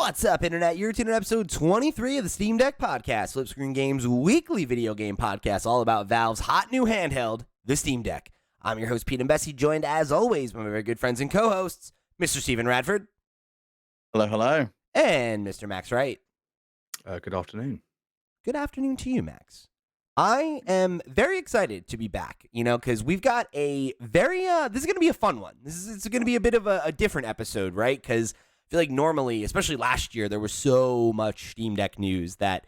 What's up, Internet? You're tuning in episode 23 of the Steam Deck Podcast, Flip Screen Games' weekly video game podcast, all about Valve's hot new handheld, the Steam Deck. I'm your host, Pete and Bessie, joined as always by my very good friends and co-hosts, Mr. Stephen Radford. Hello, hello. And Mr. Max Wright. Good afternoon. Good afternoon to you, Max. I am very excited to be back, because we've got a very, this is going to be a fun one. It's going to be a bit of a different episode, right? Because I feel like normally, especially last year, there was so much Steam Deck news that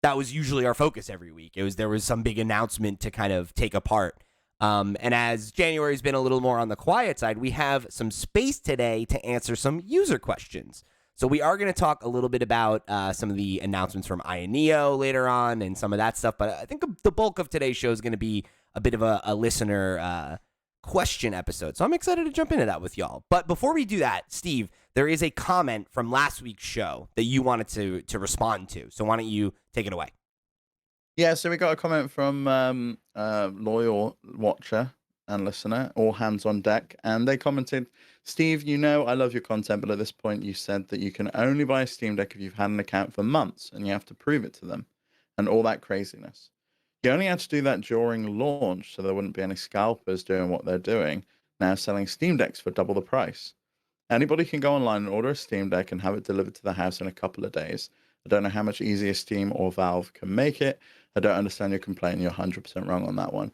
was usually our focus every week. There was some big announcement to kind of take apart. And as January's been a little more on the quiet side, we have some space today to answer some user questions. So we are going to talk a little bit about some of the announcements from Ineo later on and some of that stuff. But I think the bulk of today's show is going to be a bit of a listener question episode. So I'm excited to jump into that with y'all. But before we do that, Steve, there is a comment from last week's show that you wanted to respond to. So why don't you take it away? Yeah, so we got a comment from loyal watcher and listener, all hands on deck, and they commented, Steve, I love your content, but at this point you said that you can only buy a Steam Deck if you've had an account for months, and you have to prove it to them, and all that craziness. You only had to do that during launch, so there wouldn't be any scalpers doing what they're doing, now selling Steam Decks for double the price. Anybody can go online and order a Steam Deck and have it delivered to the house in a couple of days. I don't know how much easier Steam or Valve can make it. I don't understand your complaint. You're 100% wrong on that one.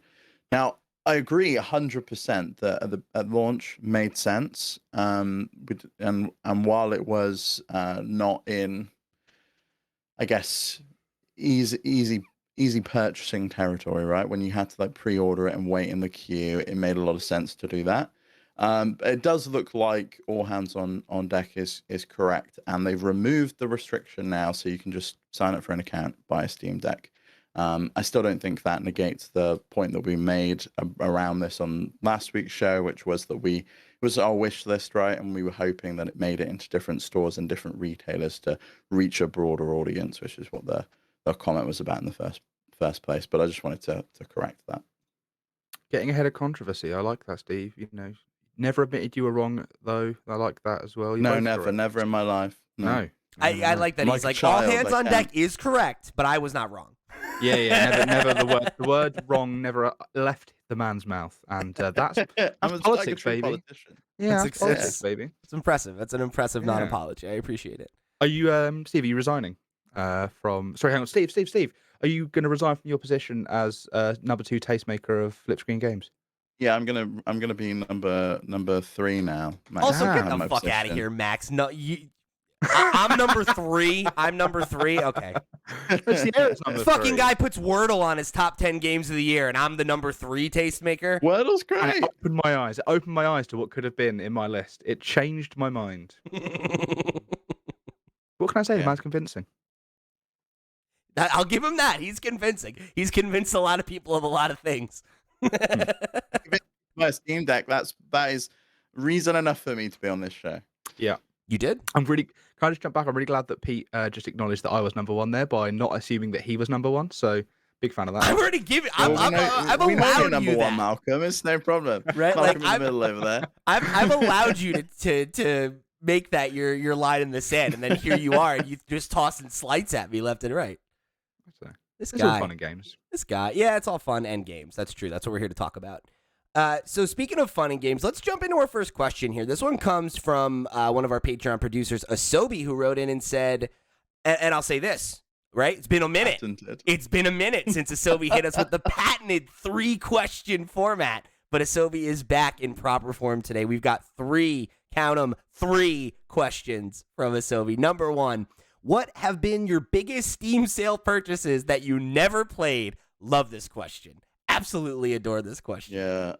Now, I agree 100% that at launch made sense. And while it was not in, I guess, easy purchasing territory, right? When you had to pre-order it and wait in the queue, it made a lot of sense to do that. It does look like all hands on deck is correct, and they've removed the restriction now, so you can just sign up for an account, buy a Steam Deck. I still don't think that negates the point that we made around this on last week's show, which was that it was our wish list, right? And we were hoping that it made it into different stores and different retailers to reach a broader audience, which is what the comment was about in the first place. But I just wanted to correct that. Getting ahead of controversy. I like that, Steve. Never admitted you were wrong, though. I like that as well. No, never in my life. No. I like that. He's like, all hands on deck is correct, but I was not wrong. Yeah. Never the word wrong never left the man's mouth, and that's politics, baby. Politician. Yeah, that's politics, baby. It's impressive. That's an impressive non-apology. I appreciate it. Are you, Steve? Are you resigning from? Sorry, hang on, Steve. Are you going to resign from your position as number 2 tastemaker of Flip Screen Games? Yeah, I'm gonna be number 3 now. Max. Also, get the fuck out of here, Max. No, I'm number 3. I'm number 3. Okay. Fucking guy puts Wordle on his top 10 games of the year, and I'm the number 3 tastemaker. Wordle's great. And it opened my eyes. It opened my eyes to what could have been in my list. It changed my mind. What can I say? The man's convincing. I'll give him that. He's convincing. He's convinced a lot of people of a lot of things. My Steam Deck. That is reason enough for me to be on this show. Yeah, you did. Can I just jump back? I'm really glad that Pete just acknowledged that I was number 1 there by not assuming that he was number 1. So big fan of that. I'm already giving. I've we know allowed you're number you 1, that. Malcolm. It's no problem. Right, Malcolm in the middle over there. I've allowed you to make that your line in the sand, and then here you are, and you just tossing slights at me left and right. It's all fun and games. This guy, yeah, it's all fun and games. That's true. That's what we're here to talk about. So speaking of fun and games, let's jump into our first question here. This one comes from one of our Patreon producers, Asobi, who wrote in and said, and I'll say this, right? It's been a minute. Patented. It's been a minute since Asobi hit us with the patented 3-question format, but Asobi is back in proper form today. We've got 3, count them, 3 questions from Asobi. Number 1. What have been your biggest Steam sale purchases that you never played? Love this question. Absolutely adore this question. Yeah.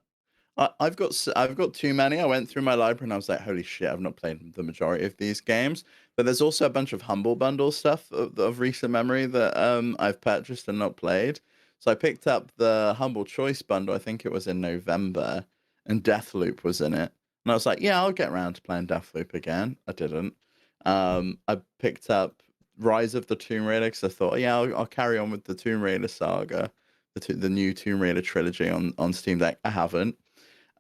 I've got too many. I went through my library and I was like, holy shit, I've not played the majority of these games. But there's also a bunch of Humble Bundle stuff of recent memory that I've purchased and not played. So I picked up the Humble Choice Bundle, I think it was in November, and Deathloop was in it. And I was like, yeah, I'll get around to playing Deathloop again. I didn't. I picked up Rise of the Tomb Raider because I thought, yeah, I'll carry on with the Tomb Raider saga, the new Tomb Raider trilogy on Steam Deck. I haven't.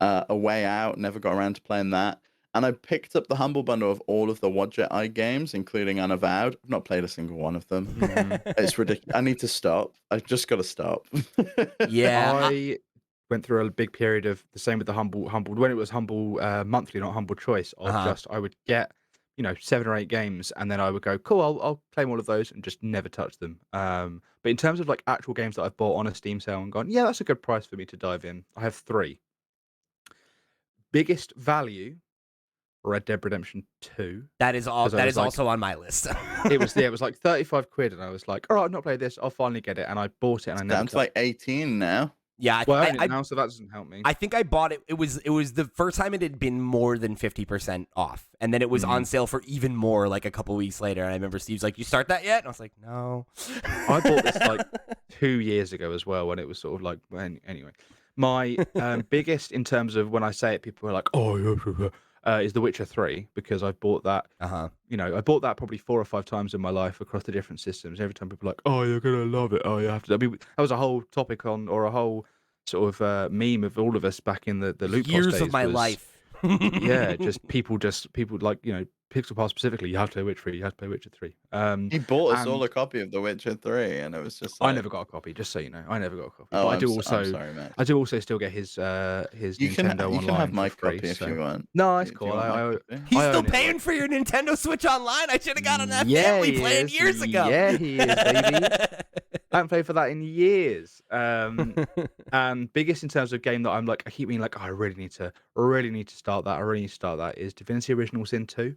A Way Out, never got around to playing that. and I picked up the Humble Bundle of all of the Wadjet Eye games, including Unavowed. I've not played a single one of them. It's ridiculous. I need to stop. I just got to stop. Yeah. I went through a big period of the same with the humble when it was humble monthly, not humble choice. Of just I would get 7 or 8 games, and then I would go, cool, I'll claim all of those and just never touch them. But in terms of like actual games that I've bought on a Steam sale and gone, yeah, that's a good price for me to dive in. I have 3. Biggest value, Red Dead Redemption 2. That is all. 'Cause I That was is like- also on my list. It was like 35 quid, and I was like, all right, I've not played this. I'll finally get it, and I bought it, and I never Down to like 18 now. Yeah, Well, I own it now, so that doesn't help me. I think I bought it. It was the first time it had been more than 50% off, and then it was on sale for even more like a couple weeks later. And I remember Steve's like, "You start that yet?" And I was like, "No." I bought this like 2 years ago as well, when it was sort of like anyway. My biggest in terms of when I say it, people are like, "Oh, is The Witcher 3," because I bought that. I bought that probably 4 or 5 times in my life across the different systems. Every time people are like, "Oh, you're gonna love it. Oh, you have to." I mean, that was a whole topic on, or a whole sort of meme of all of us back in the loot Years days of my life. yeah, people like Pixel Pass specifically. You have to play Witcher 3. You have to play Witcher 3. He bought us and all a copy of The Witcher 3, and it was just I like, never got a copy. Just so you know, I never got a copy. oh, But I do I'm also, sorry, Max. I do also still get his You Nintendo Online. can have my for free, copy if so. you want. No, it's Do you cool. want my copy? He's I still own it, paying like- for your Nintendo Switch Online. I should have gotten that Yeah, family he plan is. years ago. Yeah, he is, baby. I haven't played for that in years. And biggest in terms of game that I'm like, I keep being like, oh, I really need to start that. I really need to start that. Is Divinity Original Sin 2.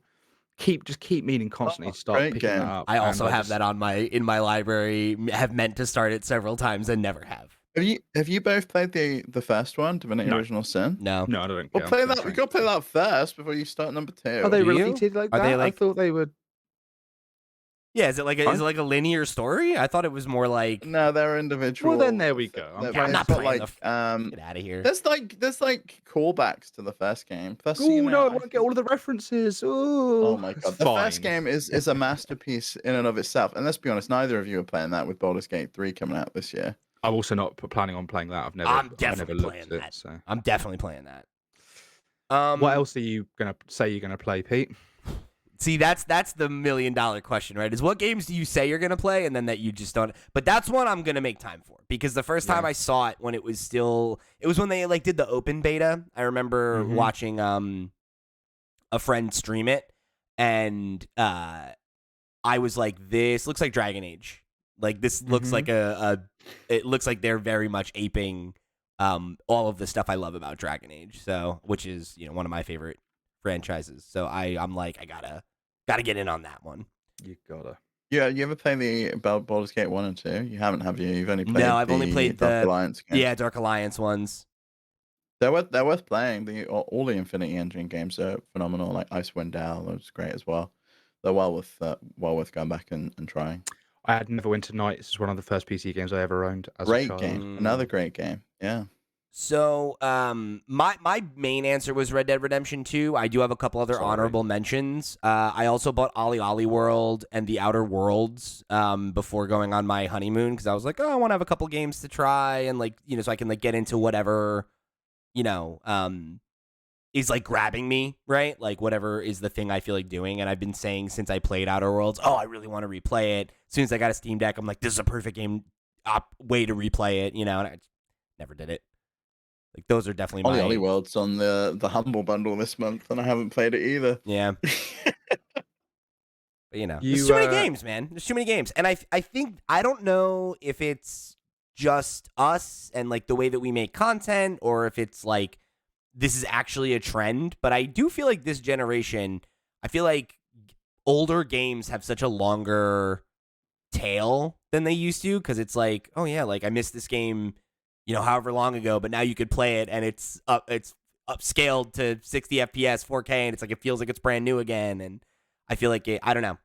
Just keep meaning constantly to start great picking game. that up. I also and have that on in my library. Have meant to start it several times and never have. Have you both played the first one, Divinity No. Original Sin? No. No, I don't Well, care. play that. We got to play that first before you start number 2. Are they Do you? related like Are that? they I like- thought they would. Yeah, is it like a linear story? I thought it was more like. No, they're individual. Well, then there we go. They're- I'm not it's got, playing like Get out of here. there's like callbacks to the first game. Plus, Oh you know, no, I I won't get think- all of the references. Ooh, Oh my god, the first game is a masterpiece in and of itself. And let's be honest, neither of you are playing that with Baldur's Gate 3 coming out this year. I'm also not planning on playing that. I'm I've never definitely looked playing at it. that. So, I'm definitely playing that. what else are you gonna say you're gonna play, Pete? See, that's the $1 million question, right? Is what games do you say you're gonna play, and then that you just don't. But that's one I'm gonna make time for, because the first time I saw it, when it was when they like did the open beta. I remember watching a friend stream it, and I was like, "This looks like Dragon Age. Like this looks like it looks like they're very much aping all of the stuff I love about Dragon Age. So, which is one of my favorite franchises. So I'm like, I gotta get in on that one. You gotta. Yeah, you ever play the Baldur's Gate 1 and 2? You haven't, have you? You've only played No, I've only played Dark the Alliance games. Yeah, Dark Alliance ones. They're worth playing. All the Infinity Engine games are phenomenal. Like Icewind Dale was great as well. They're well worth going back and trying. I had Neverwinter Nights. It's one of the first PC games I ever owned as a Great child. game. Another great game. Yeah. So, my main answer was Red Dead Redemption 2. I do have a couple other honorable mentions. I also bought Ollie Ollie World and The Outer Worlds before going on my honeymoon, because I was like, oh, I want to have a couple games to try, and so I can get into whatever, is grabbing me, right? Like whatever is the thing I feel like doing. And I've been saying since I played Outer Worlds, oh, I really want to replay it. As soon as I got a Steam Deck, I'm like, this is a perfect way to replay it, and I never did it. Like those are definitely Ollie Ollie World's on the Humble Bundle this month, and I haven't played it either. Yeah. But there's too many games, man. There's too many games. And I think, I don't know if it's just us and the way that we make content, or if it's this is actually a trend, but I do feel like this generation, I feel like older games have such a longer tail than they used to, because it's like, oh yeah, I missed this game, however long ago, but now you could play it and it's upscaled to 60 FPS, 4K, and it's it feels like it's brand new again. And I feel like I don't know.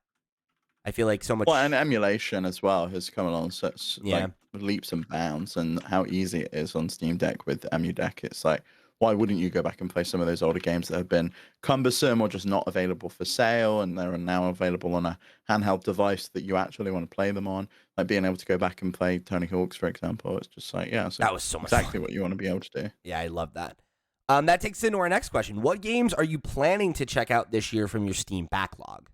I feel like so much. Well, and emulation as well has come along such leaps and bounds, and how easy it is on Steam Deck with EmuDeck. It's like, why wouldn't you go back and play some of those older games that have been cumbersome or just not available for sale, and they're now available on a handheld device that you actually want to play them on? Like being able to go back and play Tony Hawk's, for example. It's just that was so much exactly fun. what you want to be able to do. Yeah, I love that. That takes us into our next question. What games are you planning to check out this year from your Steam backlog?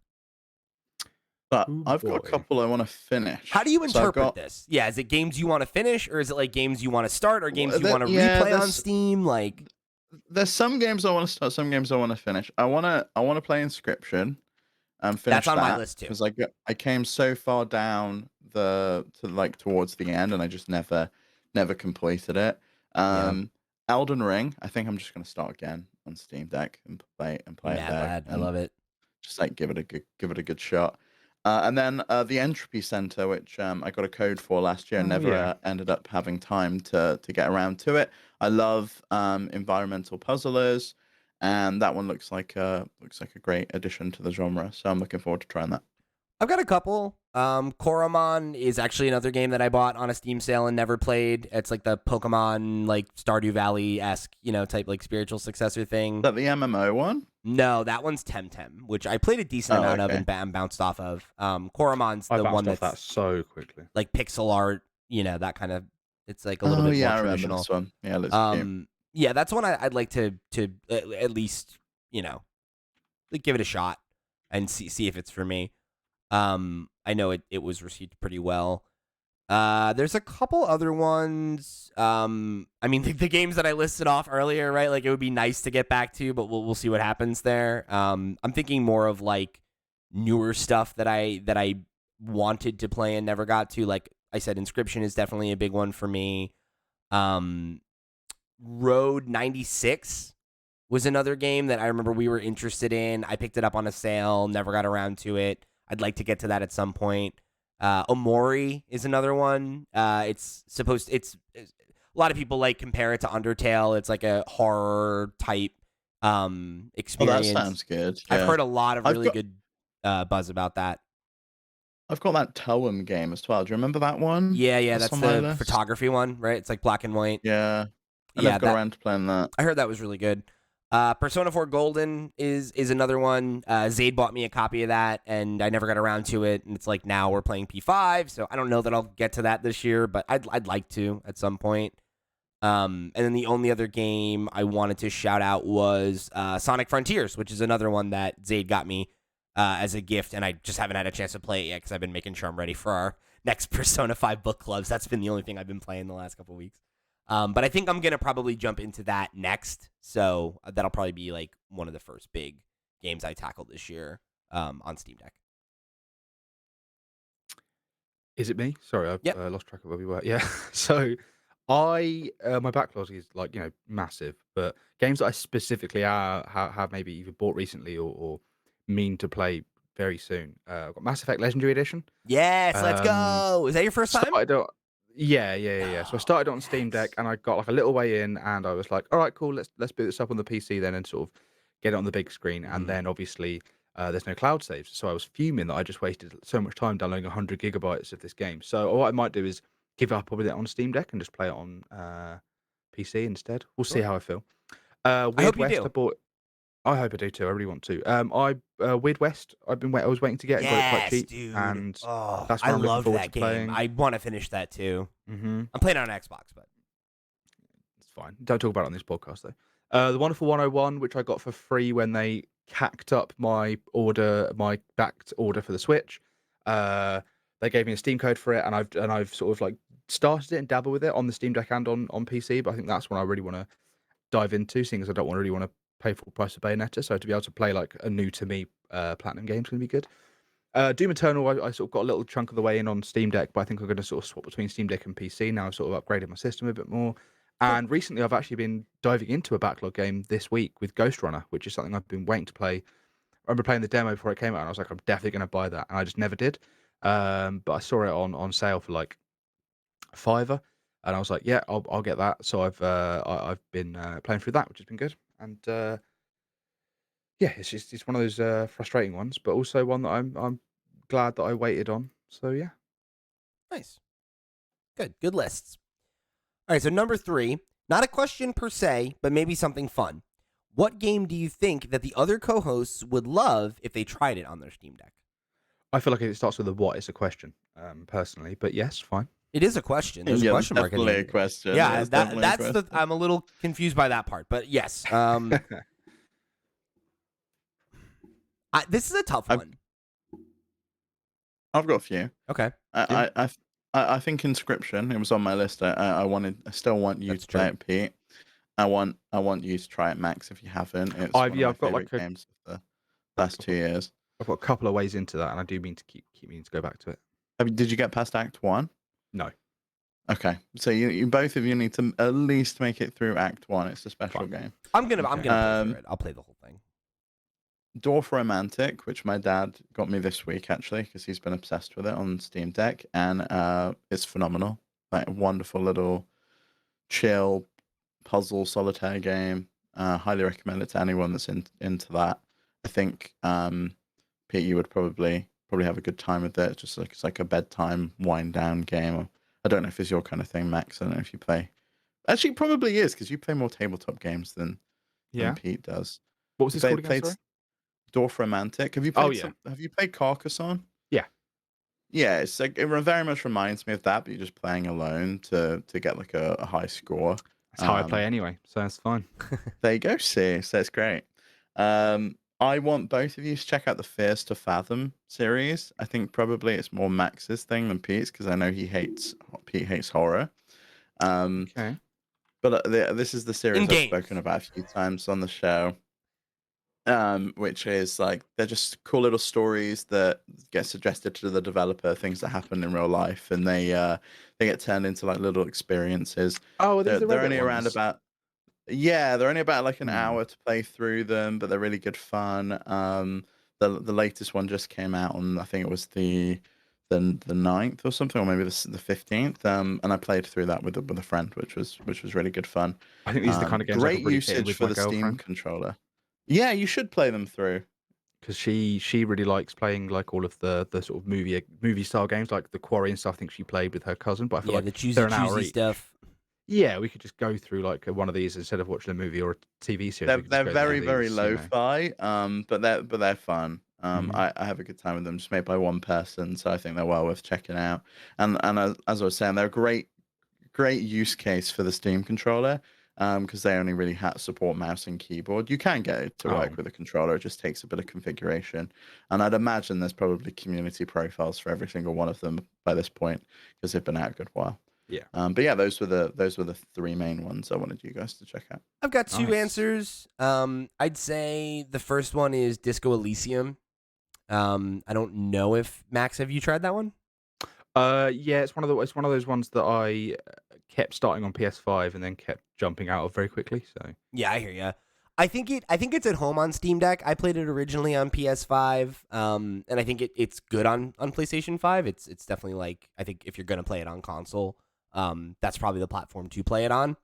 But Ooh, I've got a boy. couple I want to finish. How do you So I've interpret got this? Yeah, is it games you want to finish, or is it like games you want to start, or games you want to yeah, replay on Steam? Like, there's some games I want to start, some games I want to finish. I wanna play Inscription and that's finish on my that list too. because I came so far down towards the end and I just never completed it. Yeah, Elden Ring, I think I'm just gonna start again on Steam Deck and play it mad there lad. I and love it. just like give it a good shot. And then the Entropy Center, which I got a code for last year, and Oh, never yeah. ended up having time to get around to it. I love environmental puzzlers, and that one looks like a great addition to the genre. So I'm looking forward to trying that. I've got a couple. Coram is actually another game that I bought on a Steam sale and never played. It's like the Pokemon, like Stardew Valley-esque, type like spiritual successor thing. Is that the MMO one? No, that one's Temtem, which I played a decent Oh, amount of okay. and bounced off of. Coramon's I the one bounced off that's that so quickly. like pixel art, that kind of. It's like a little Oh bit yeah, more I remember traditional. this one. Yeah, it looks cute. Yeah, that's one I'd like to at least like give it a shot and see if it's for me. I know it was received pretty well. There's a couple other ones. I mean, the games that I listed off earlier, right? Like, it would be nice to get back to, but we'll see what happens there. I'm thinking more of like newer stuff that I wanted to play and never got to. Like I said, Inscription is definitely a big one for me. Road 96 was another game that I remember we were interested in. I picked it up on a sale, never got around to it. I'd like to get to that at some point. Omori is another one. It's a lot of people like compare it to Undertale. It's like a horror type Oh, experience. that sounds good. I've Yeah. heard a lot of I've really got- good buzz about that. I've got that Toem game as well. Do you remember that one? Yeah, that's on my the list. photography one, right? It's like black and white. Yeah. I Yeah, never got around to playing that. I heard that was really good. Persona 4 Golden is another one. Zaid bought me a copy of that, and I never got around to it. And it's like now we're playing P5, so I don't know that I'll get to that this year, but I'd like to at some point. And then the only other game I wanted to shout out was Sonic Frontiers, which is another one that Zaid got me as a gift, and I just haven't had a chance to play it yet because I've been making sure I'm ready for our next Persona 5 book clubs. That's been the only thing I've been playing the last couple of weeks. But I think I'm going to probably jump into that next. So that'll probably be like one of the first big games I tackle this year on Steam Deck. Is it me? Sorry, I've Yep. lost track of where we were. Yeah. So my backlog is like, massive, but games that I specifically have maybe either bought recently or mean to play very soon. I've got Mass Effect Legendary Edition. Yes, let's go. Is that your first time? Yeah. So I started on Steam Deck and I got like a little way in and I was like, all right, cool, let's boot this up on the PC then and sort of get it on the big screen. And then obviously there's no cloud saves. So I was fuming that I just wasted so much time downloading 100 gigabytes of this game. So what I might do is give up with it on Steam Deck and just play it on PC instead. We'll see how I feel. I Weird hope you West, do. I bought. I hope I do too. I really want to. Weird West. I was waiting to get. Got it quite Yes, cheap, dude. and that's I what I'm looking love forward that to game. playing. I want to finish that too. Mm-hmm. I'm playing it on Xbox, but It's fine. Don't talk about it on this podcast though. The Wonderful 101, which I got for free when they cacked up my backed order for the Switch. They gave me a Steam code for it, and I've sort of like started it and dabbled with it on the Steam Deck and on PC. But I think that's one I really want to dive into, seeing as I don't really want to pay full price of Bayonetta. So to be able to play like a new to me Platinum game is going to be good. Doom Eternal, I sort of got a little chunk of the way in on Steam Deck, but I think I'm going to sort of swap between Steam Deck and PC now. I've sort of upgraded my system a bit more. And recently, I've actually been diving into a backlog game this week with Ghost Runner, which is something I've been waiting to play. I remember playing the demo before it came out, and I was like, I'm definitely going to buy that, and I just never did. But I saw it on sale for like $5, and I was like, yeah, I'll get that. So I've been playing through that, which has been good. And yeah, it's one of those frustrating ones, but also one that I'm glad that I waited on. So yeah. nice. Good lists. All right, so number 3, not a question per se, but maybe something fun. What game do you think that the other co-hosts would love if they tried it on their Steam Deck? I feel like if it starts with a what, it's a question, personally. But yes, fine. It is a question. There's a question mark at the definitely a end. question. Yeah, It's definitely a that's question. I'm a little confused by that part, but yes. This is a tough I've one. I've got a few. Okay, Yeah. I think Inscription. It was on my list. I still want you that's to play true. it, Pete. I want you to try it, Max, if you haven't. It's one of my I've got favorite like games of the last 2 years. I've got a couple of ways into that, and I do mean to keep meaning to go back to it. Did you get past Act 1? No, Okay, so you both of you need to at least make it through Act 1. It's a special Fine. game. I'm gonna Okay. play through it. I'll play the whole thing. Dwarf Romantic, which my dad got me this week actually, because he's been obsessed with it on Steam Deck, and it's phenomenal. Like a wonderful little chill puzzle solitaire game. Highly recommend it to anyone that's into that. I think Pete, you would probably have a good time with it. Just like it's like a bedtime wind down game. I don't know if it's your kind of thing, Max. I don't know if you play. Actually, it probably is because you play more tabletop games than yeah. Pete does. What was You this called again? Sorry. Dwarf Romantic. Have you Oh played yeah. Have you played Carcassonne? Yeah. Yeah, it's like it very much reminds me of that, but you're just playing alone to get like a high score. That's how I play anyway, so that's fine. There you go, see, so it's great. I want both of you to check out the Fears to Fathom series. I think probably it's more Max's thing than Pete's because I know Pete hates horror. Okay. But this is the series In I've games. spoken about a few times on the show. Which is like they're just cool little stories that get suggested to the developer, things that happen in real life, and they get turned into like little experiences. Oh, are these the They're Reddit only around ones? about they're only about like an Hmm. hour to play through them, but they're really good fun. The latest one just came out on I think it was the 9th or something, or maybe the 15th. And I played through that with a friend, which was really good fun. I think these are the kind of games I Great could really fit in usage with for my the Steam girlfriend controller. Yeah, you should play them through. because she really likes playing like all of the sort of movie style games, like the Quarry and stuff. I think she played with her cousin, but I feel Yeah, like the they're an hour choosy each. stuff. Yeah, we could just go through like one of these instead of watching a movie or a TV series. We could They're just go very through very these, you know. lo-fi, but they're fun. Mhm. I have a good time with them. Just made by one person, so I think they're well worth checking out. And as I was saying, they're a great use case for the Steam controller. Because they only really support mouse and keyboard. You can get it to work Oh, with a controller. It just takes a bit of configuration. And I'd imagine there's probably community profiles for every single one of them by this point because they've been out a good while. yeah. But yeah, those were the three main ones I wanted you guys to check out. I've got two Nice. answers. I'd say the first one is Disco Elysium. I don't know if Max, have you tried that one? Yeah, it's one of those ones that I kept starting on PS5 and then kept jumping out of very quickly. So Yeah, I hear you. I think it's at home on Steam Deck. I played it originally on PS5, and I think it's good on PlayStation 5. It's definitely like I think if you're gonna play it on console, that's probably the platform to play it on.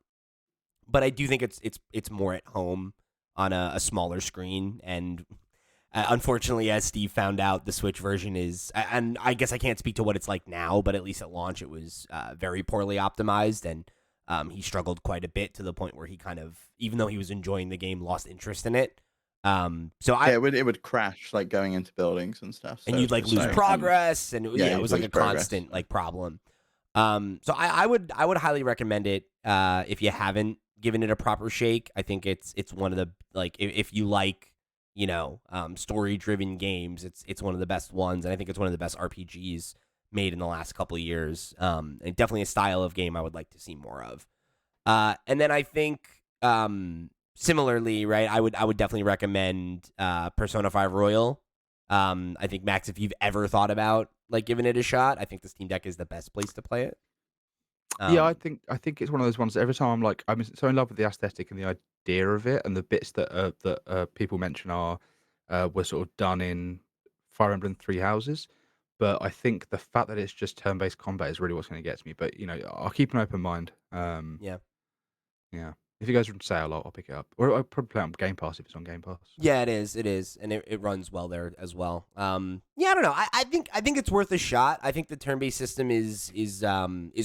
But I do think it's more at home on a smaller screen, and unfortunately, as Steve found out, the Switch version is, and I guess I can't speak to what it's like now, but at least at launch, it was very poorly optimized, and he struggled quite a bit to the point where he kind of, even though he was enjoying the game, lost interest in it. Yeah, it would crash like going into buildings and stuff. And so you'd like it's lose like, progress, and yeah, it you'd was like lose a progress, constant yeah. like problem. So I would highly recommend it if you haven't given it a proper shake. I think it's one of the like if you like story driven games, it's one of the best ones, and I think it's one of the best RPGs made in the last couple of years. And definitely a style of game I would like to see more of. And then I think similarly, right, I would definitely recommend Persona 5 Royal. I think Max, if you've ever thought about like giving it a shot, I think the Steam Deck is the best place to play it. yeah, I think it's one of those ones that every time I'm so in love with the aesthetic and the idea of it, and the bits that people mention were sort of done in Fire Emblem Three Houses. But I think the fact that it's just turn-based combat is really what's going to get to me. But I'll keep an open mind. Yeah. Yeah. If it goes on sale, I'll pick it up, or I'll probably play it on Game Pass if it's on Game Pass. Yeah, it is, and it runs well there as well. Yeah, I don't know. I think it's worth a shot. I think the turn-based system is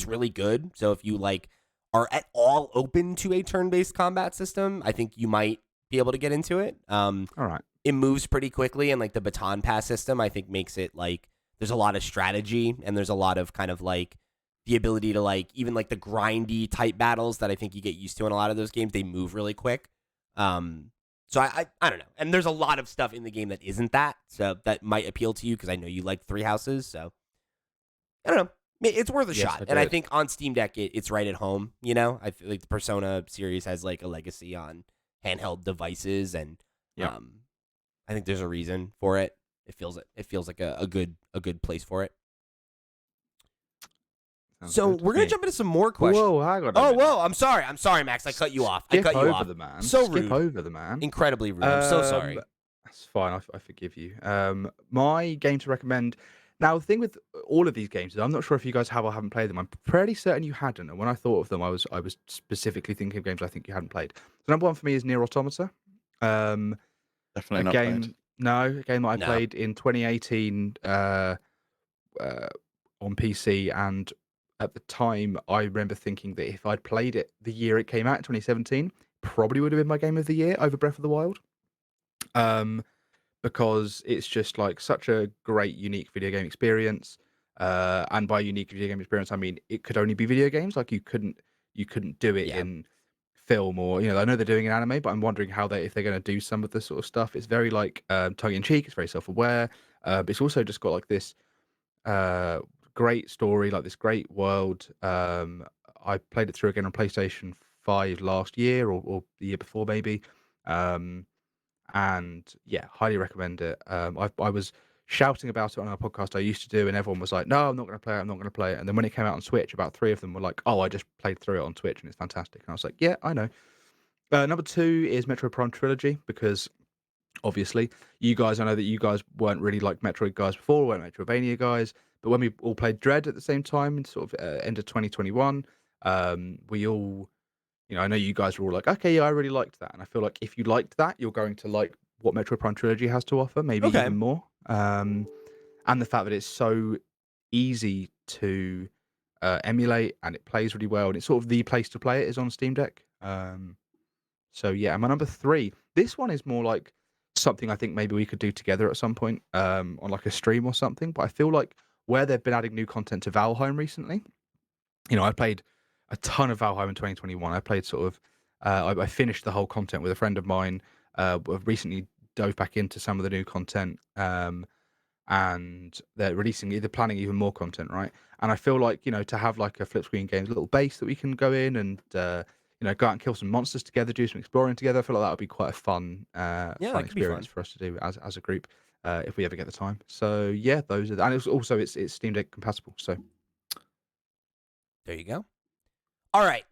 really good. So if you like are at all open to a turn-based combat system, I think you might be able to get into it. All right. It moves pretty quickly, and like the baton pass system, I think makes it like there's a lot of strategy and there's a lot of kind of like the ability to like even like the grindy type battles that I think you get used to in a lot of those games. They move really quick. So I don't know. And there's a lot of stuff in the game that isn't that, so that might appeal to you because I know you like Three Houses. So I don't know. It's worth a Yes, shot. I And I did. think on Steam Deck, it's right at home. You know, I feel like the Persona series has like a legacy on handheld devices, and Yeah. I think there's a reason for it. It feels like a good place for it. Sounds So good. we're gonna Me. jump into some more questions. Whoa, hang on a Oh, minute. whoa! I'm sorry, Max. I cut you off. I Skip cut you over off. the man. So Skip rude. over the man. Incredibly rude. I'm so sorry. That's fine. I forgive you. My game to recommend. Now, the thing with all of these games is I'm not sure if you guys have or haven't played them. I'm pretty certain you hadn't. And when I thought of them, I was specifically thinking of games I think you hadn't played. So number one for me is Nier Automata. Um, Definitely a not game. played. No, a game that I No. played in 2018 on PC, and at the time, I remember thinking that if I'd played it the year it came out, 2017, probably would have been my game of the year over Breath of the Wild. Because it's just like such a great, unique video game experience. And by unique video game experience, I mean it could only be video games. Like you couldn't do it Yeah. in film, or I know they're doing an anime, but I'm wondering if they're going to do some of this sort of stuff. It's very like tongue in cheek. It's very self aware. But it's also just got like this uh, great story, like this great world. I played it through again on PlayStation 5 last year, or the year before maybe. Um, and yeah, highly recommend it. I was shouting about it on our podcast I used to do, and everyone was like, "No, I'm not going to play it. I'm not going to play it." And then when it came out on Switch, about three of them were like, "Oh, I just played through it on Twitch, and it's fantastic." And I was like, "Yeah, I know." Number two is Metro Prime Trilogy, because obviously I know that you guys weren't really like Metroid guys before, weren't Metrovania guys, but when we all played Dread at the same time in sort of end of 2021, we all, I know you guys were all like, okay, yeah, I really liked that. And I feel like if you liked that, you're going to like what Metro Prime Trilogy has to offer, maybe Okay. even more. And the fact that it's so easy to emulate, and it plays really well, and it's sort of the place to play it is on Steam Deck. So yeah, and my number three, this one is more like something I think maybe we could do together at some point, on like a stream or something. But I feel like where they've been adding new content to Valheim recently, I played a ton of Valheim in 2021. I played sort of, I finished the whole content with a friend of mine. I've recently dove back into some of the new content, and they're they're planning even more content, right? And I feel like, to have like a Flip Screen Games little base that we can go in and, go out and kill some monsters together, do some exploring together. I feel like that would be quite a fun, Yeah, fun that could be experience fun. for us to do as a group, if we ever get the time. So yeah, those are, and it's Steam Deck compatible. So There you go. All right.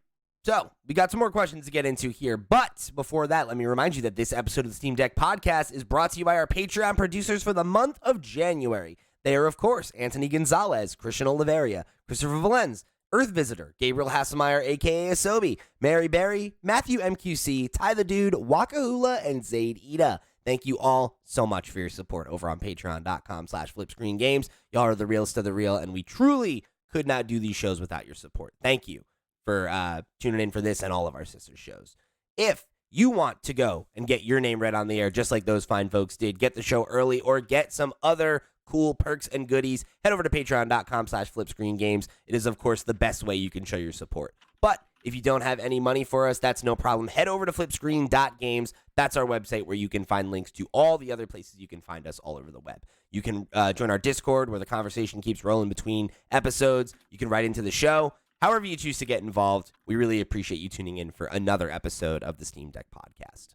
So we got some more questions to get into here. But before that, let me remind you that this episode of the Steam Deck podcast is brought to you by our Patreon producers for the month of January. They are, of course, Anthony Gonzalez, Christian Oliveria, Christopher Valenz, Earth Visitor, Gabriel Hasselmeyer, a.k.a. Asobi, Mary Berry, Matthew MQC, Ty the Dude, Wakahula, and Zaid Ida. Thank you all so much for your support over on patreon.com/flipscreengames. Y'all are the realest of the real, and we truly could not do these shows without your support. Thank you for tuning in for this and all of our sister shows. If you want to go and get your name read on the air just like those fine folks did, get the show early, or get some other cool perks and goodies, head over to patreon.com/flipscreengames. It is, of course, the best way you can show your support. But if you don't have any money for us, that's no problem. Head over to flipscreen.games. That's our website where you can find links to all the other places you can find us all over the web. You can join our Discord where the conversation keeps rolling between episodes. You can write into the show. However you choose to get involved, we really appreciate you tuning in for another episode of the Steam Deck podcast.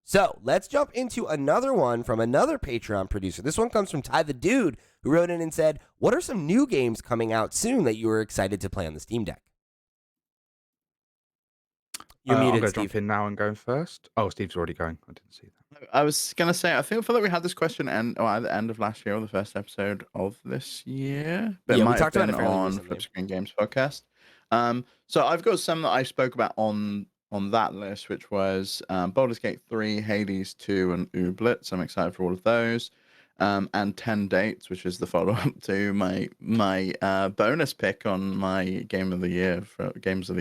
So let's jump into another one from another Patreon producer. This one comes from Ty the Dude, who wrote in and said, what are some new games coming out soon that you are excited to play on the Steam Deck? You're I'm muted, going to Steve. jump in now and go first. Oh, Steve's already going. I didn't see that. I was gonna say, I feel like we had this question at the end of last year or the first episode of this year, but Yeah, it we might have talked about been it fairly on recently. Flip Screen Games podcast. So I've got some that I spoke about on that list, which was Baldur's Gate 3, Hades 2, and Ooblets. I'm excited for all of those. And 10 Dates, which is the follow-up to my bonus pick on my Games of the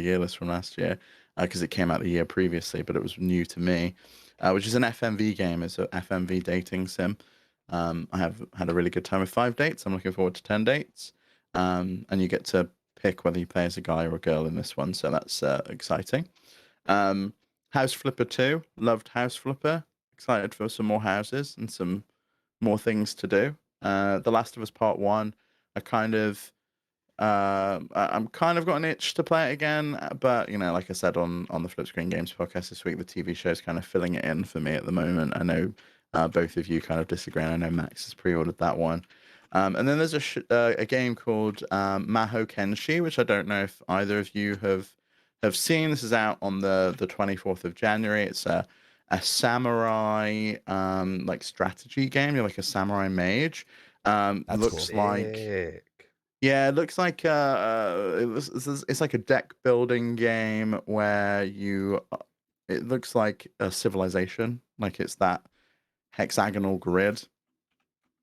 Year list from last year, because it came out the year previously, but it was new to me, which is an FMV game. It's a FMV dating sim. I have had a really good time with 5 dates. I'm looking forward to 10 dates. And you get to pick whether you play as a guy or a girl in this one, so that's exciting. House Flipper 2, loved House Flipper. Excited for some more houses and some more things to do. The Last of Us Part 1, I kind of I'm kind of got an itch to play it again, but like I said on the Flip Screen Games podcast this week, the TV show is kind of filling it in for me at the moment. I know both of you kind of disagree, and I know Max has pre-ordered that one. And then there's a game called Maho Kenshi, which I don't know if either of you have seen. This is out on the 24th of January. It's a samurai like strategy game. You're like a samurai mage. That's Looks cool. like Sick. yeah, it looks like it's like a deck building game where it looks like a civilization, like it's that hexagonal grid.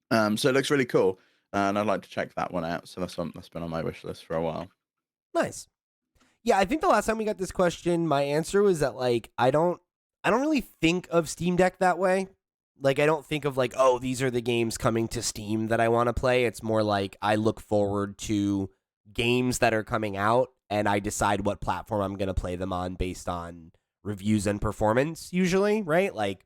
So it looks really cool, and I'd like to check that one out. So that's been on my wish list for a while. Nice. Yeah, I think the last time we got this question, my answer was that like I don't really think of Steam Deck that way. Like I don't think of like, oh, these are the games coming to Steam that I want to play. It's more like I look forward to games that are coming out and I decide what platform I'm going to play them on based on reviews and performance usually, right? Like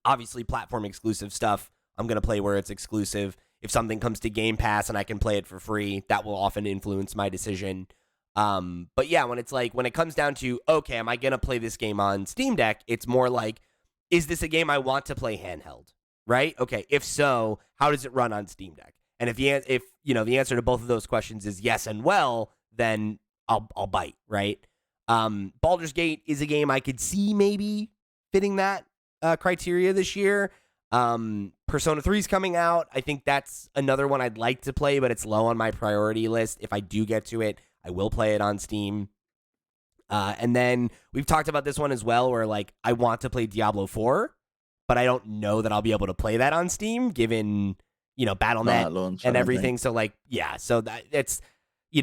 obviously platform exclusive stuff, I'm going to play where it's exclusive. If something comes to Game Pass and I can play it for free, that will often influence my decision. But yeah, when it comes down to, okay, am I going to play this game on Steam Deck? It's more like, is this a game I want to play handheld? Right? Okay. If so, how does it run on Steam Deck? And if the answer to both of those questions is yes and well, then I'll bite. Right? Baldur's Gate is a game I could see maybe fitting that criteria this year. Persona 3 is coming out. I think that's another one I'd like to play, but it's low on my priority list. If I do get to it, I will play it on Steam. And then we've talked about this one as well, where like I want to play Diablo 4, but I don't know that I'll be able to play that on Steam, given Battle.net Launch and and everything. So like, yeah, so that it's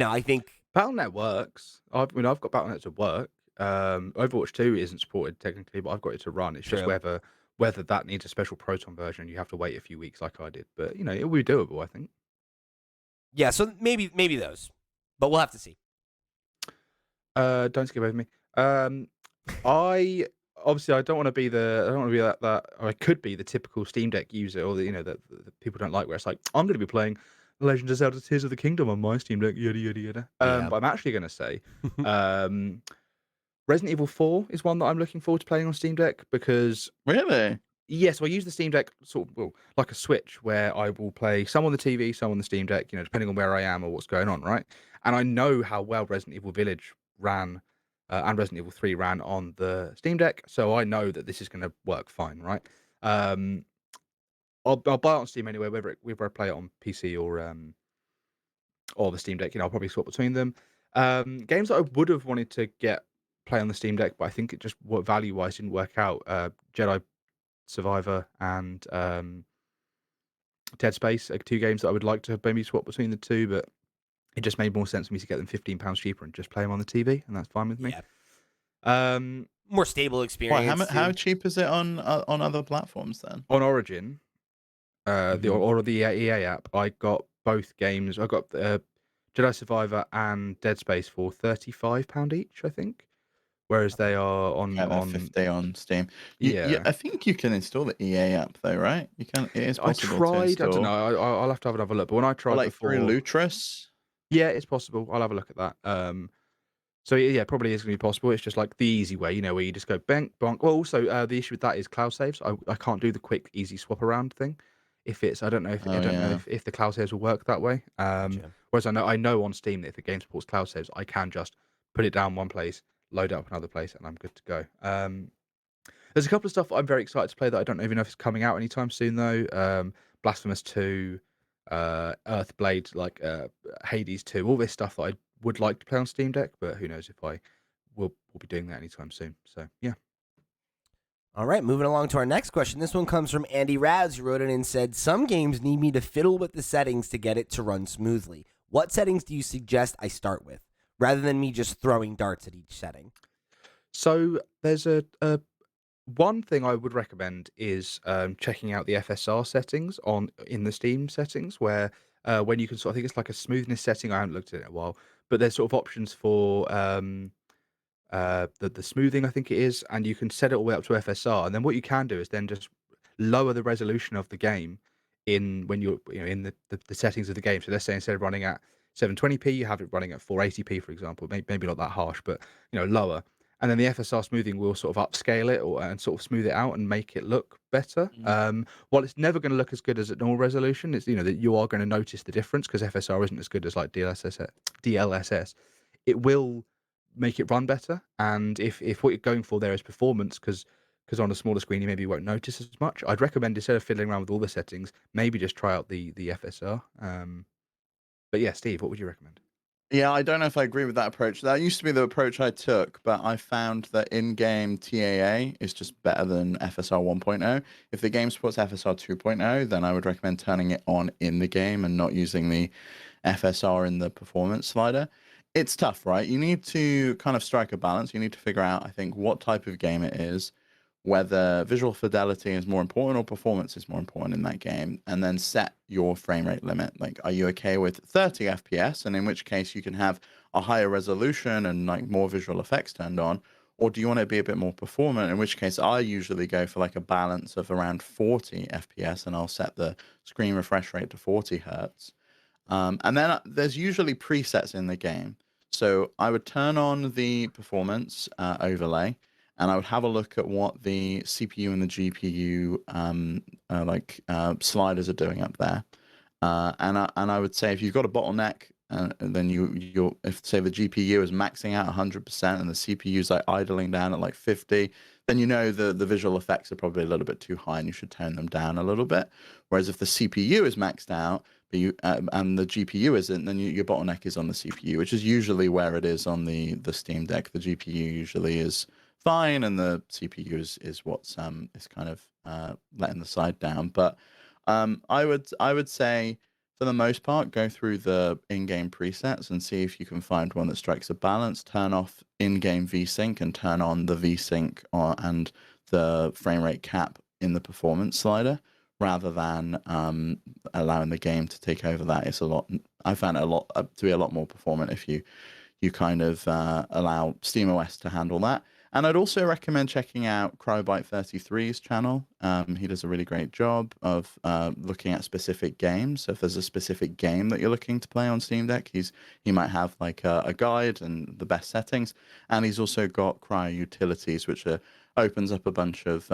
I think Battle.net works. I've got Battle.net to work. Overwatch 2 isn't supported technically, but I've got it to run. It's just True. whether that needs a special Proton version. You have to wait a few weeks, like I did. But it will be doable, I think. yeah. So maybe those, but we'll have to see. Don't skip over me. I obviously I don't want to be that or I could be the typical Steam Deck user, or that people don't like, where it's like I'm going to be playing Legend of Zelda: Tears of the Kingdom on my Steam Deck, yada yada yada. Yeah. But I'm actually going to say, Resident Evil 4 is one that I'm looking forward to playing on Steam Deck because Really? yes, I use the Steam Deck like a Switch, where I will play some on the TV, some on the Steam Deck, depending on where I am or what's going on, right? And I know how well Resident Evil Village ran and Resident Evil 3 ran on the Steam Deck, so I know that this is going to work fine, right? I'll buy it on Steam anyway, whether I play it on PC or the Steam Deck. I'll probably swap between them. Games that I would have wanted to play on the Steam Deck, but I think it just value wise didn't work out. Jedi Survivor and Dead Space are two games that I would like to have maybe swap between the two, but it just made more sense for me to get them £15 cheaper and just play them on the TV, and that's fine with me. Yeah. More stable Why? experience. How cheap is it on other platforms then? On Origin, the EA app, I got both games. I got Jedi Survivor and Dead Space for £35 each, I think. Whereas they are on 50 on Steam. yeah. I think you can install the EA app though, right? You can. It is I possible to tried. install. I don't know. I'll have to have another look. But when I Or tried like through before, Lutris. yeah, it's possible. I'll have a look at that. So yeah, probably is going to be possible. It's just like the easy way, where you just go bank bonk. Well, also the issue with that is cloud saves. I can't do the quick easy swap around thing. If it's I don't know if the cloud saves will work that way. Gotcha. Whereas I know on Steam that if the game supports cloud saves, I can just put it down one place, load it up another place, and I'm good to go. There's a couple of stuff I'm very excited to play that I don't even know if it's coming out anytime soon though. Blasphemous 2, Earthblade, like Hades 2, all this stuff that I would like to play on Steam Deck, but who knows if I will be doing that anytime soon. So yeah. All right, moving along to our next question. This one comes from Andy Raz, who wrote in and said, some games need me to fiddle with the settings to get it to run smoothly. What settings do you suggest I start with, rather than me just throwing darts at each setting? So there's a one thing I would recommend is checking out the FSR settings in the Steam settings, where when you can sort of, I think it's like a smoothness setting. I haven't looked at it in a while, but there's sort of options for the smoothing, I think it is, and you can set it all the way up to FSR. And then what you can do is then just lower the resolution of the game in when you're in the settings of the game. So let's say instead of running at 720p, you have it running at 480p, for example. Maybe not that harsh, but lower. And then the FSR smoothing will sort of upscale it and sort of smooth it out and make it look better. While it's never going to look as good as at normal resolution, it's that you are going to notice the difference because FSR isn't as good as like DLSS. It will make it run better, and if what you're going for there is performance, because on a smaller screen you maybe won't notice as much, I'd recommend instead of fiddling around with all the settings, maybe just try out the FSR. But yeah, Steve, what would you recommend? Yeah, I don't know if I agree with that approach. That used to be the approach I took, but I found that in-game TAA is just better than FSR 1.0. If the game supports FSR 2.0, then I would recommend turning it on in the game and not using the FSR in the performance slider. It's tough, right? You need to kind of strike a balance. You need to figure out, I think, what type of game it is, whether visual fidelity is more important or performance is more important in that game, and then set your frame rate limit. Like, are you okay with 30 FPS? And in which case you can have a higher resolution and like more visual effects turned on, or do you want to be a bit more performant? In which case I usually go for like a balance of around 40 FPS, and I'll set the screen refresh rate to 40 hertz. And then there's usually presets in the game. So I would turn on the performance overlay, and I would have a look at what the CPU and the GPU sliders are doing up there. And I would say if you've got a bottleneck, then you're if say the GPU is maxing out 100% and the CPU is like idling down at like 50, then the visual effects are probably a little bit too high and you should tone them down a little bit. Whereas if the CPU is maxed out, but and the GPU isn't, then your bottleneck is on the CPU, which is usually where it is on the Steam Deck. The GPU usually is fine, and the CPU is what's is kind of letting the side down. But I would say for the most part, go through the in-game presets and see if you can find one that strikes a balance. Turn off in-game VSync and turn on the VSync and the frame rate cap in the performance slider, rather than allowing the game to take over that. It's a lot. I found it to be a lot more performant if you kind of allow SteamOS to handle that. And I'd also recommend checking out Cryobyte33's channel. He does a really great job of looking at specific games. So if there's a specific game that you're looking to play on Steam Deck, he might have like a guide and the best settings. And he's also got Cryo Utilities, which opens up a bunch of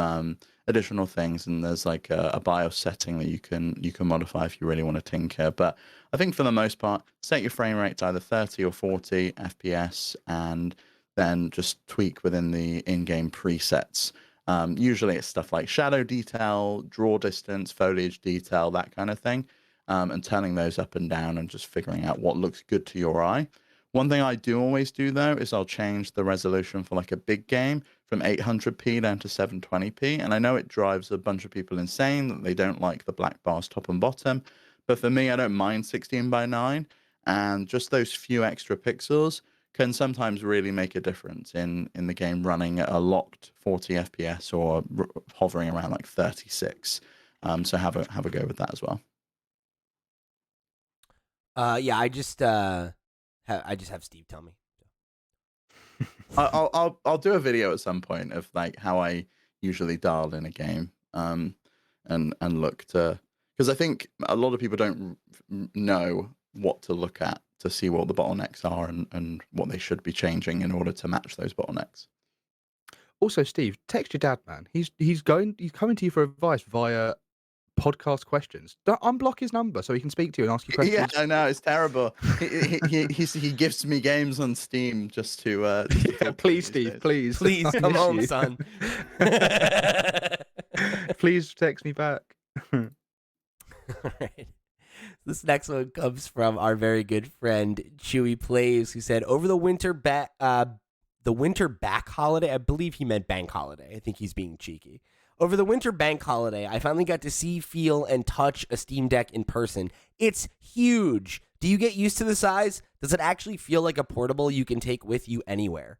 additional things. And there's like a BIOS setting that you can modify if you really want to tinker. But I think for the most part, set your frame rate to either 30 or 40 FPS, and then just tweak within the in-game presets. Usually it's stuff like shadow detail, draw distance, foliage detail, that kind of thing, and turning those up and down and just figuring out what looks good to your eye. One thing I do always do, though, is I'll change the resolution for like a big game from 800p down to 720p. And I know it drives a bunch of people insane that they don't like the black bars top and bottom. But for me, I don't mind 16:9. And just those few extra pixels can sometimes really make a difference in the game running at a locked 40 FPS or hovering around like 36. So have a go with that as well. Yeah, I just have Steve tell me. I'll do a video at some point of like how I usually dial in a game, and look to, because I think a lot of people don't know what to look at to see what the bottlenecks are and what they should be changing in order to match those bottlenecks. Also, Steve, text your dad, man. He's coming to you for advice via podcast questions. Don't unblock his number so he can speak to you and ask you Yeah, questions. I know, it's terrible. He gives me games on Steam just to talk Please, to me these Steve, days. please. Please I come miss home, you. son. Please text me back. All right. This next one comes from our very good friend Chewy Plays, who said, "Over the winter back holiday, I believe he meant bank holiday. I think he's being cheeky. Over the winter bank holiday, I finally got to see, feel, and touch a Steam Deck in person. It's huge. Do you get used to the size? Does it actually feel like a portable you can take with you anywhere?"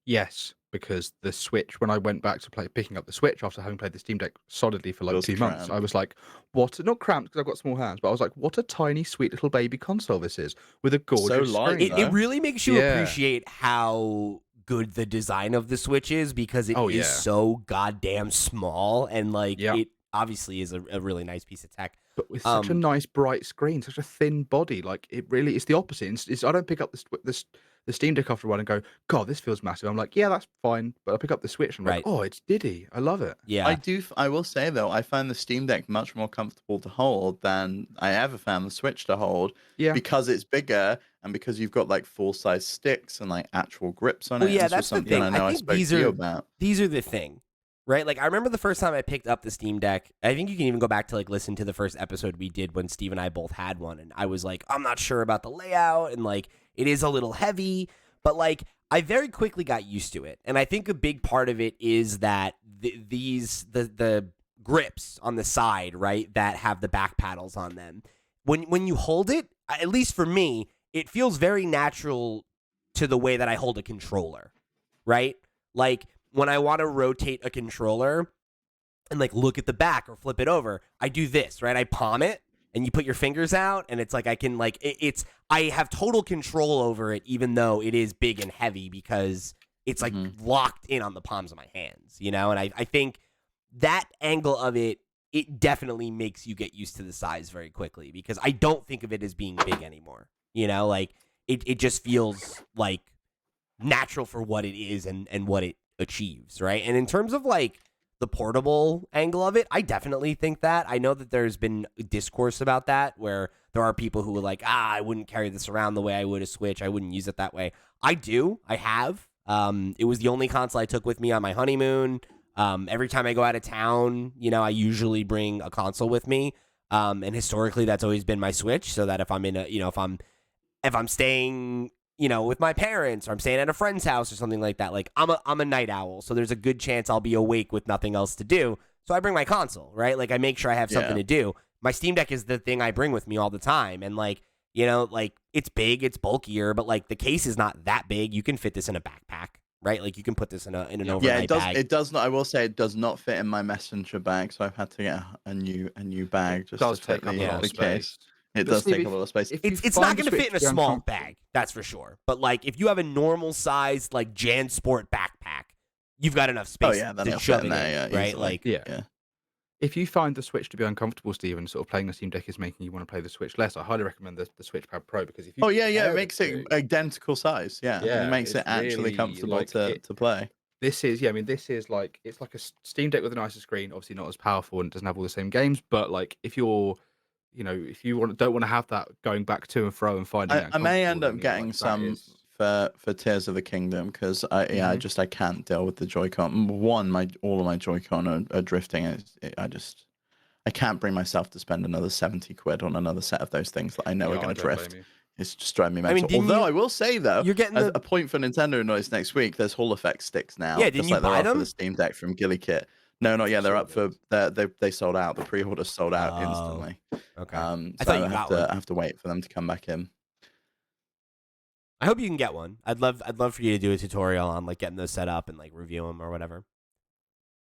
Yes. because the Switch, when I went back to picking up the Switch after having played the Steam Deck solidly for like Feels 2 months, I cramped. was like, not cramped because I've got small hands, but I was like, what a tiny, sweet little baby console this is with a So gorgeous light, screen. It though. really makes you Yeah. appreciate how good the design of the Switch is because it Oh, is yeah. so goddamn small and like Yeah. it obviously is a really nice piece of tech. But with such a nice bright screen, such a thin body, like it really it's the opposite. I don't pick up the Steam Deck after a while and go, God, this feels massive. I'm like, yeah, that's fine. But I pick up the Switch and I'm like, Right. oh, it's Diddy. I love it. Yeah. I will say though, I find the Steam Deck much more comfortable to hold than I ever found the Switch to hold Yeah. because it's bigger and because you've got like full size sticks and like actual grips on Well, it. yeah, This was that's the something thing. I I know I think spoke to you about. these are the thing, right? Like I remember the first time I picked up the Steam Deck. I think you can even go back to like listen to the first episode we did when Steve and I both had one, and I was like, I'm not sure about the layout, and like it is a little heavy, but like I very quickly got used to it, and I think a big part of it is that the grips on the side, right, that have the back paddles on them. When you hold it, at least for me, it feels very natural to the way that I hold a controller, right? Like when I want to rotate a controller and like look at the back or flip it over, I do this, right? I palm it and you put your fingers out and it's like I can like I have total control over it even though it is big and heavy because it's like locked in on the palms of my hands, you know? And I think that angle of it definitely makes you get used to the size very quickly because I don't think of it as being big anymore. You know, like it just feels like natural for what it is and what it achieves, right? And in terms of like the portable angle of it, I definitely think that. I know that there's been discourse about that where there are people who are like, I wouldn't carry this around the way I would a Switch. I wouldn't use it that way. I do. I have. It was the only console I took with me on my honeymoon. Every time I go out of town, you know, I usually bring a console with me. And historically, that's always been my Switch, so that if I'm in a, you know, if I'm staying, you know, with my parents or I'm staying at a friend's house or something like that, like I'm a night owl, so there's a good chance I'll be awake with nothing else to do. So I bring my console, right? Like I make sure I have something to do. My Steam Deck is the thing I bring with me all the time, and like, you know, like it's big, it's bulkier, but like the case is not that big. You can fit this in a backpack, right? Like you can put this in an overnight bag. It does not. I will say it does not fit in my messenger bag, so I've had to get a new bag just does to fit take up a lot of the case. space. It But does Steve, take a lot of space. It's not going to fit in a small bag, that's for sure. But like if you have a normal sized like JanSport backpack, you've got enough space then to it'll shove fit it in in, there, right? easily. Like Yeah. If you find the Switch to be uncomfortable, Steve, and sort of playing the Steam Deck is making you want to play the Switch less, I highly recommend the Switch Pad Pro because if you It compare makes the it two, identical size. Yeah, it makes it's it actually really comfortable like to play. this is I mean this is like it's like a Steam Deck with a nicer screen, obviously not as powerful and it doesn't have all the same games, but like if you're if you don't want to have that going back to and fro and finding it I may end uncomfortable, up then, getting like, that some is for Tears of the Kingdom because I can't deal with the Joy-Con. One, all of my Joy-Con are drifting. I can't bring myself to spend another 70 quid on another set of those things that I know are I going to don't blame drift. you. It's just driving me I mean, mental. Although I will say though, you're getting a point for Nintendo Noise next week. There's Hall effect sticks now, Yeah, didn't just you like there buy are for the them? Steam Deck from Gilly Kit. No, not yet. They're Saw up for they sold out. The pre-order sold out instantly. Okay. So I thought I you got one. have to wait for them to come back in. I hope you can get one. I'd love for you to do a tutorial on like getting those set up and like review them or whatever.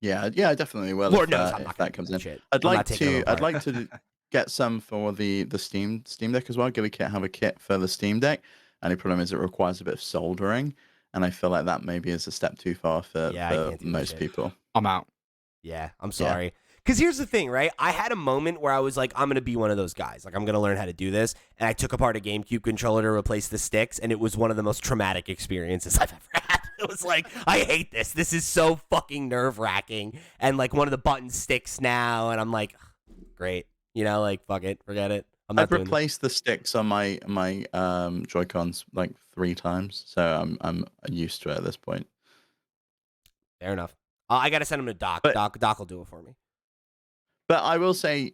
Yeah, I definitely will. Lord if, knows I'm if not that gonna comes do in. that shit. I'd I'm like not taking them to apart. get some for the Steam Deck as well. Gilly Kit have a kit for the Steam Deck. Only problem is it requires a bit of soldering, and I feel like that maybe is a step too far for Yeah, I can't do that most shit. people. I'm out. Yeah, I'm sorry. Because here's the thing, right? I had a moment where I was like, I'm going to be one of those guys. Like, I'm going to learn how to do this. And I took apart a GameCube controller to replace the sticks, and it was one of the most traumatic experiences I've ever had. It was like, I hate this. This is so fucking nerve-wracking. And, like, one of the buttons sticks now, and I'm like, great. You know, like, fuck it. Forget it. I'm not I've doing replaced the sticks on my Joy-Cons like 3 times, so I'm used to it at this point. Fair enough. I got to send him to Doc. But- Doc will do it for me. But I will say,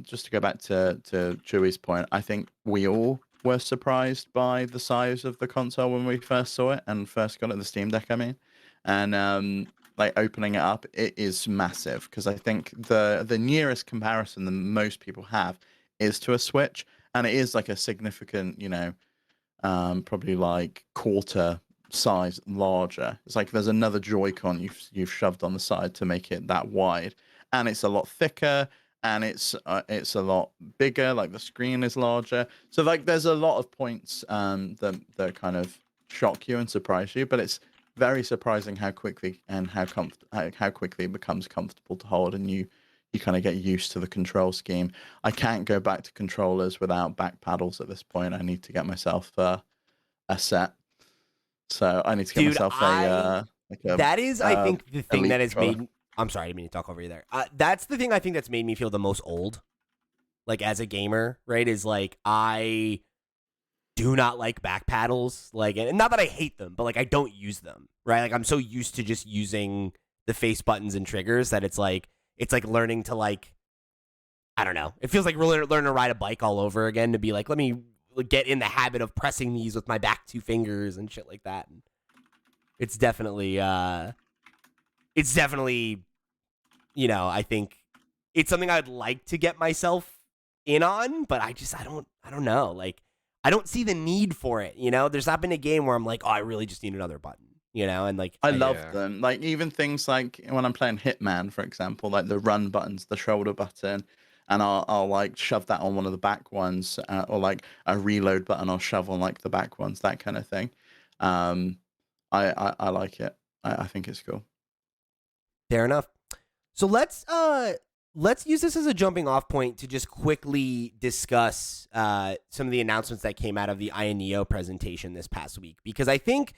just to go back to Chewie's point, I think we all were surprised by the size of the console when we first saw it and first got it, the Steam Deck, I mean. And like opening it up, it is massive because I think the nearest comparison that most people have is to a Switch, and it is like a significant, probably like quarter size larger. It's like there's another Joy-Con you've shoved on the side to make it that wide, and it's a lot thicker, and it's a lot bigger. Like the screen is larger. So like there's a lot of points that kind of shock you and surprise you, but it's very surprising how quickly and how quickly it becomes comfortable to hold, and you kind of get used to the control scheme. I can't go back to controllers without back paddles at this point. I need to get myself a set. So I need to get Dude, myself a that is, I think, the thing Elite that has controller. made. I'm sorry, I didn't mean to talk over you there. That's the thing I think that's made me feel the most old, like as a gamer, right? Is like I do not like back paddles, like, and not that I hate them, but like I don't use them, right? Like I'm so used to just using the face buttons and triggers that it's like learning to like, I don't know. It feels like learning to ride a bike all over again, to be like, let me get in the habit of pressing these with my back two fingers and shit like that. And it's definitely, you know, I think it's something I'd like to get myself in on, but I don't know. Like, I don't see the need for it, you know? There's not been a game where I'm like, oh, I really just need another button, you know? And like, I love Yeah. them. Like even things like when I'm playing Hitman, for example, like the run buttons, the shoulder button, and I'll like shove that on one of the back ones, or like a reload button I'll shove on like the back ones, that kind of thing. Um, I like it. I think it's cool. fair enough. So let's use this as a jumping off point to just quickly discuss some of the announcements that came out of the Ineo presentation this past week, because I think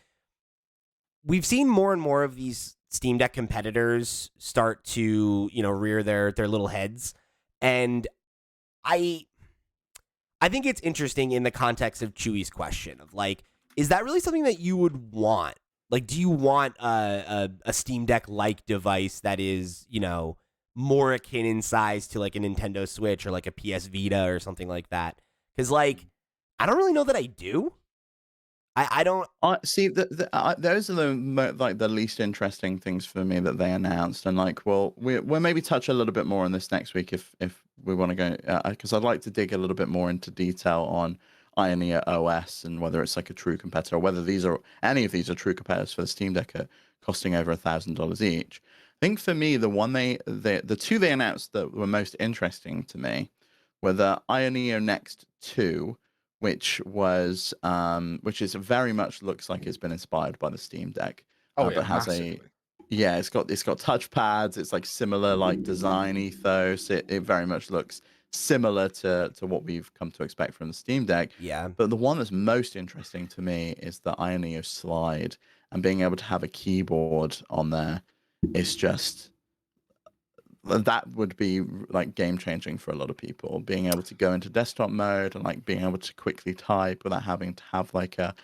we've seen more and more of these Steam Deck competitors start to, you know, rear their little heads, and I think it's interesting in the context of Chewy's question of like, is that really something that you would want? Like, do you want a Steam Deck like device that is, you know, more akin in size to like a Nintendo Switch or like a PS Vita or something like that? Because like, I don't really know that I do. I don't. I see those are like the least interesting things for me that they announced, and like, well, we'll maybe touch a little bit more on this next week if we want to go, because I'd like to dig a little bit more into detail on Ionia OS and whether it's like a true competitor, or whether any of these are true competitors for the Steam Deck at costing over $1,000 each. I think for me, the two they announced that were most interesting to me were the Ineo Next 2, which is very much looks like it's been inspired by the Steam Deck. Oh yeah, But has massively. it's got touch pads. It's like similar like design ethos. It very much looks similar to what we've come to expect from the Steam Deck. Yeah. But the one that's most interesting to me is the Ioneo Slide, and being able to have a keyboard on there is just, that would be like game changing for a lot of people, being able to go into desktop mode and like being able to quickly type without having to have like a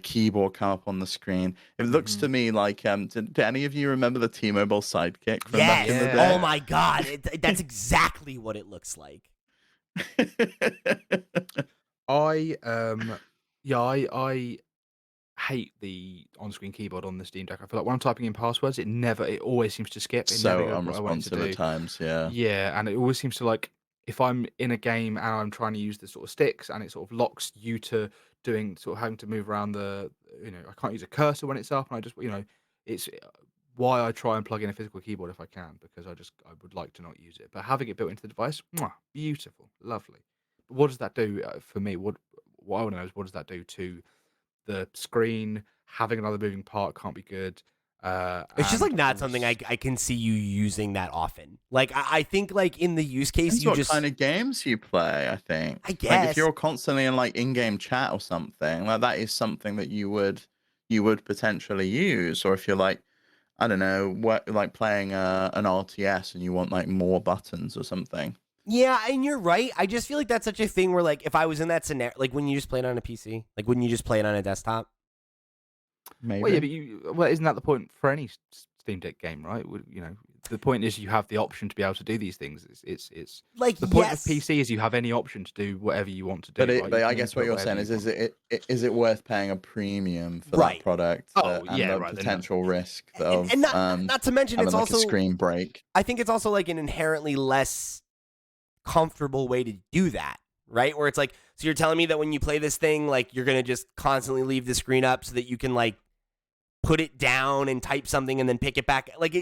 keyboard come up on the screen. It looks to me like do any of you remember the T-Mobile Sidekick from back in the Yes. day? Oh my God. That's exactly what it looks like. I hate the on-screen keyboard on the Steam Deck. I feel like when I'm typing in passwords, it always seems to skip. It never So goes what I want it to unresponsive at do. times, yeah. Yeah, and it always seems to like, if I'm in a game and I'm trying to use the sort of sticks and it sort of locks you to doing sort of having to move around I can't use a cursor when it's up, and I just, it's why I try and plug in a physical keyboard if I can, because I would like to not use it. But having it built into the device, mwah, beautiful, lovely. But what does that do for me? What I want to know is, what does that do to the screen? Having another moving part can't be good. It's just like And not something I also, can see you using that often. Like I think like in the use case Depends you what just, kind of games you play, I think. I Like if guess. you're constantly in like in-game chat or something, like that is something that you would potentially use. Or if you're like, I don't know, like playing an RTS and you want like more buttons or something. Yeah, and you're right. I just feel like that's such a thing where like if I was in that scenario, like when you just play it on a PC, like wouldn't you just play it on a desktop? well, yeah, Maybe. but isn't that the point for any Steam Deck game, right? The point is you have the option to be able to do these things. It's Like the point of yes. PC is you have any option to do whatever you want to But do, right? but You I can guess what input you're whatever saying you is want. is it worth paying a premium for that Right. product, Oh, and yeah, the right, then no. potential risk And, of not to mention it's having like a also, screen break? I think it's also like an inherently less comfortable way to do that, right? Where it's like, so you're telling me that when you play this thing, like you're gonna just constantly leave the screen up so that you can like put it down and type something and then pick it back. Like,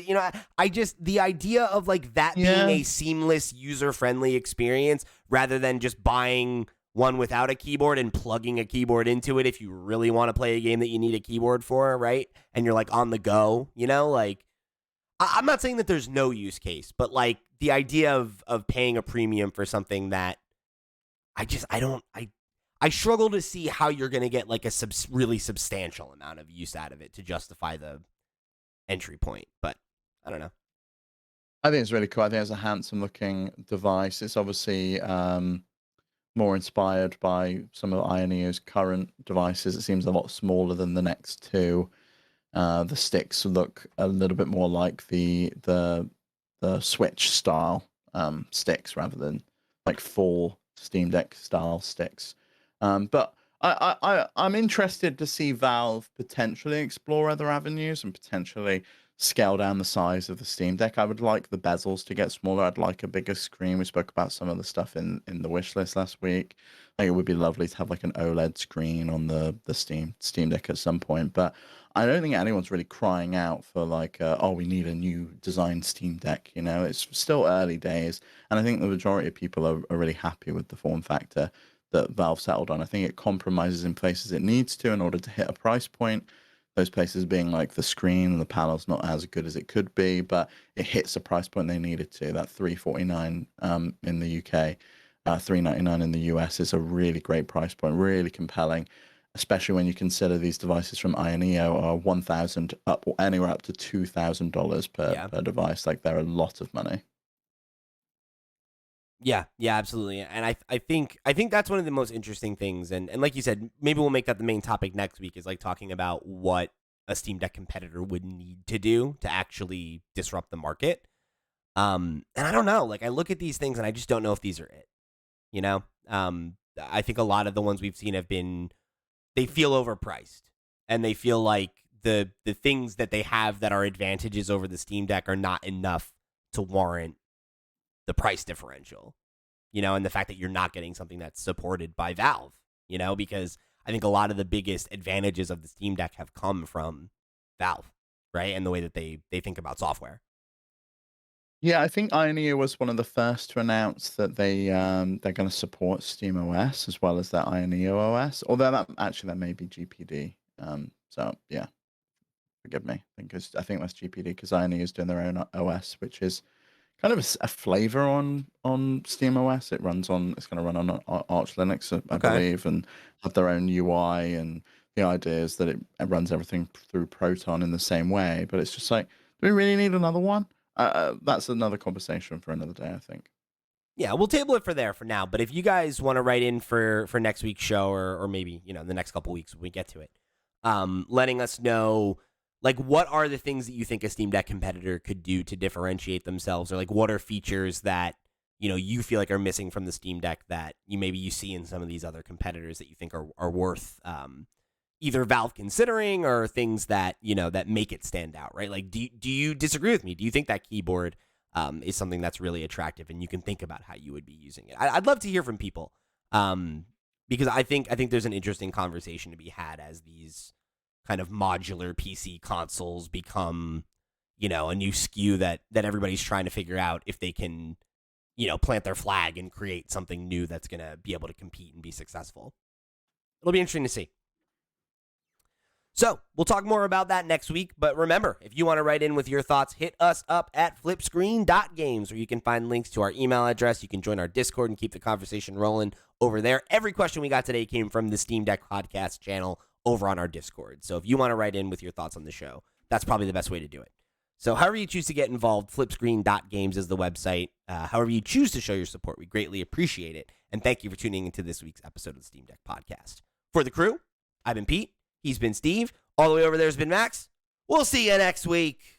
I just, the idea of like that being a seamless, user-friendly experience rather than just buying one without a keyboard and plugging a keyboard into it if you really want to play a game that you need a keyboard for, right? And you're like on the go, like, I'm not saying that there's no use case, but like the idea of paying a premium for something that I struggle to see how you're going to get like a really substantial amount of use out of it to justify the entry point. But I don't know. I think it's really cool. I think it's a handsome looking device. It's obviously more inspired by some of Ioneo's current devices. It seems a lot smaller than the Next 2. The sticks look a little bit more like the Switch style sticks rather than like full Steam Deck style sticks. But I'm interested to see Valve potentially explore other avenues and potentially scale down the size of the Steam Deck. I would like the bezels to get smaller. I'd like a bigger screen. We spoke about some of the stuff in the wish list last week. I think it would be lovely to have like an OLED screen on the Steam Deck at some point. But I don't think anyone's really crying out for like, we need a new design Steam Deck. It's still early days, and I think the majority of people are really happy with the form factor that Valve settled on. I think it compromises in places it needs to in order to hit a price point. Those places being like the screen and the panel's not as good as it could be, but it hits a price point they needed to. That $349 in the UK, $399 in the US is a really great price point, really compelling, especially when you consider these devices from Ineo are $1,000 up or anywhere up to $2,000 per device. Like they're a lot of money. Yeah, absolutely. And I think that's one of the most interesting things. And like you said, maybe we'll make that the main topic next week, is like talking about what a Steam Deck competitor would need to do to actually disrupt the market. And I don't know. Like I look at these things and I just don't know if these are it. I think a lot of the ones we've seen they feel overpriced, and they feel like the things that they have that are advantages over the Steam Deck are not enough to warrant the price differential, and the fact that you're not getting something that's supported by Valve, because I think a lot of the biggest advantages of the Steam Deck have come from Valve, right? And the way that they think about software. Yeah, I think Ineo was one of the first to announce that they're going to support Steam OS as well as their Ineo OS. Although that may be GPD. So yeah, forgive me. I think that's GPD because Ineo is doing their own OS, which is kind of a flavor on Steam OS. It's going to run on Arch Linux, I believe, and have their own UI. And the idea is that it runs everything through Proton in the same way. But it's just like, do we really need another one? That's another conversation for another day, I think. Yeah, we'll table it for now. But if you guys want to write in for next week's show, or maybe the next couple weeks when we get to it, letting us know, like, what are the things that you think a Steam Deck competitor could do to differentiate themselves, or like what are features that you feel like are missing from the Steam Deck that you see in some of these other competitors that you think are worth either Valve considering, or things that that make it stand out, right? Like, do you disagree with me? Do you think that keyboard is something that's really attractive, and you can think about how you would be using it? I'd love to hear from people, because I think there's an interesting conversation to be had as these kind of modular PC consoles become, a new SKU that everybody's trying to figure out if they can, plant their flag and create something new that's going to be able to compete and be successful. It'll be interesting to see. So we'll talk more about that next week. But remember, if you want to write in with your thoughts, hit us up at flipscreen.games, where you can find links to our email address. You can join our Discord and keep the conversation rolling over there. Every question we got today came from the Steam Deck podcast channel over on our Discord. So if you want to write in with your thoughts on the show, that's probably the best way to do it. So however you choose to get involved, flipscreen.games is the website. However you choose to show your support, we greatly appreciate it. And thank you for tuning into this week's episode of the Steam Deck podcast. For the crew, I've been Pete. He's been Steve. All the way over there has been Max. We'll see you next week.